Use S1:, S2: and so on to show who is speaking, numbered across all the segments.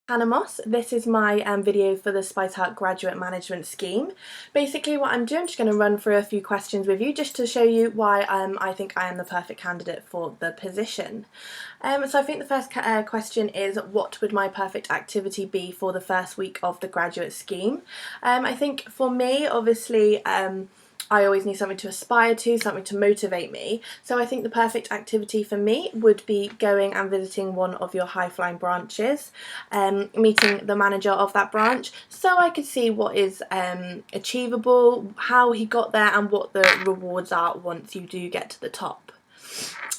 S1: Hannah Moss. This is my video for the SpicerHaart Graduate Management scheme. Basically what I'm doing, I'm just going to run through a few questions with you just to show you why I think I am the perfect candidate for the position. So I think the first question is, what would my perfect activity be for the first week of the graduate scheme? I think for me, obviously, I always need something to aspire to, something to motivate me. So I think the perfect activity for me would be going and visiting one of your high-flying branches, meeting the manager of that branch, so I could see what is achievable, how he got there, and what the rewards are once you do get to the top.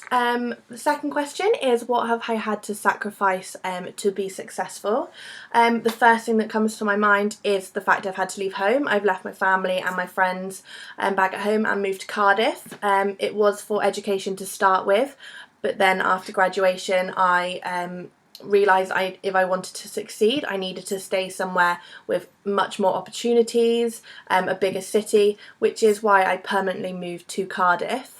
S1: The second question is, what have I had to sacrifice to be successful? The first thing that comes to my mind is the fact I've had to leave home. I've left my family and my friends back at home and moved to Cardiff. It was for education to start with, but then after graduation I realised if I wanted to succeed, I needed to stay somewhere with much more opportunities, a bigger city, which is why I permanently moved to Cardiff.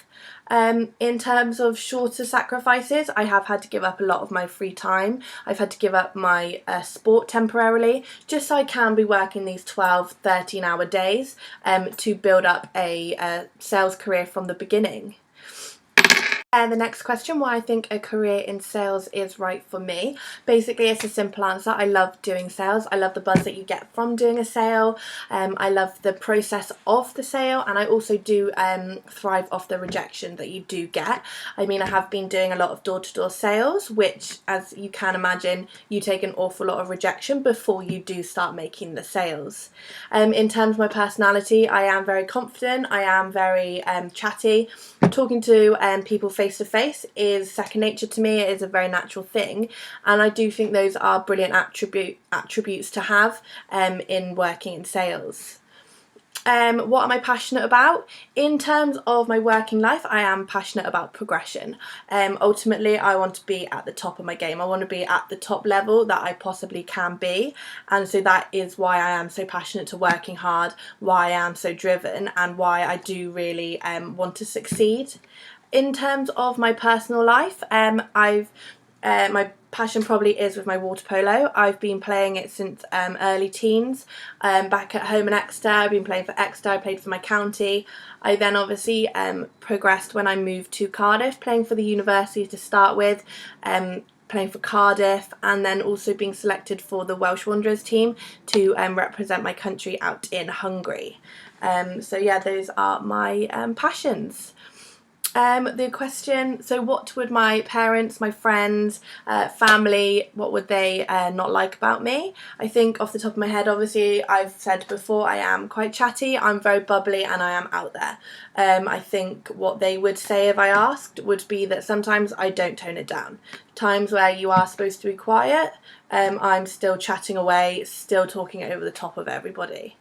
S1: In terms of shorter sacrifices, I have had to give up a lot of my free time. I've had to give up my sport temporarily, just so I can be working these 12, 13-hour days to build up a sales career from the beginning. The next question, why I think a career in sales is right for me. Basically, it's a simple answer. I love doing sales. I love the buzz that you get from doing a sale. I love the process of the sale, and I also do thrive off the rejection that you do get. I mean, I have been doing a lot of door-to-door sales, which, as you can imagine, you take an awful lot of rejection before you do start making the sales. In terms of my personality, I am very confident. I am very chatty. Talking to people face to face is second nature to me. It is a very natural thing, and I do think those are brilliant attributes to have in working in sales. What am I passionate about? In terms of my working life, I am passionate about progression. Ultimately, I want to be at the top of my game. I want to be at the top level that I possibly can be, and so that is why I am so passionate to working hard, why I am so driven, and why I do really want to succeed. In terms of my personal life, my passion probably is with my water polo. I've been playing it since early teens. Back at home in Exeter, I've been playing for Exeter, I played for my county. I then obviously progressed when I moved to Cardiff, playing for the university to start with, playing for Cardiff, and then also being selected for the Welsh Wanderers team to represent my country out in Hungary. So yeah, those are my passions. The question, so what would my parents, my friends, family, what would they not like about me? I think off the top of my head, obviously, I've said before, I am quite chatty, I'm very bubbly, and I am out there. I think what they would say if I asked would be that sometimes I don't tone it down. Times where you are supposed to be quiet, I'm still chatting away, still talking over the top of everybody.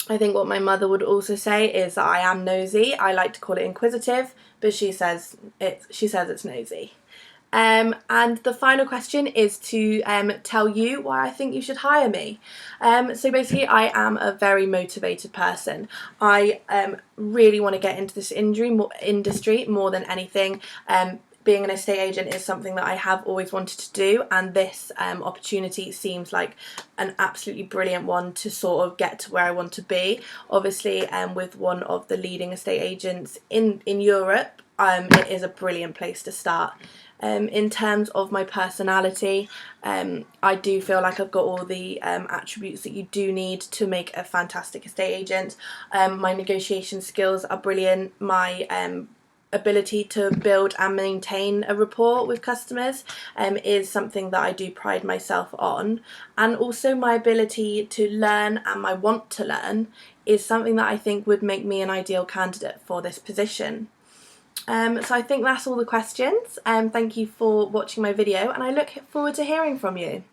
S1: I think what my mother would also say is that I am nosy. I like to call it inquisitive, but she says it's nosy. And the final question is to tell you why I think you should hire me. So basically, I am a very motivated person. I really want to get into this industry more than anything. Being an estate agent is something that I have always wanted to do, and this opportunity seems like an absolutely brilliant one to sort of get to where I want to be. Obviously, with one of the leading estate agents in Europe, it is a brilliant place to start. In terms of my personality, I do feel like I've got all the attributes that you do need to make a fantastic estate agent. My negotiation skills are brilliant. My ability to build and maintain a rapport with customers is something that I do pride myself on, and also my ability to learn and my want to learn is something that I think would make me an ideal candidate for this position. So I think that's all the questions. Thank you for watching my video, and I look forward to hearing from you.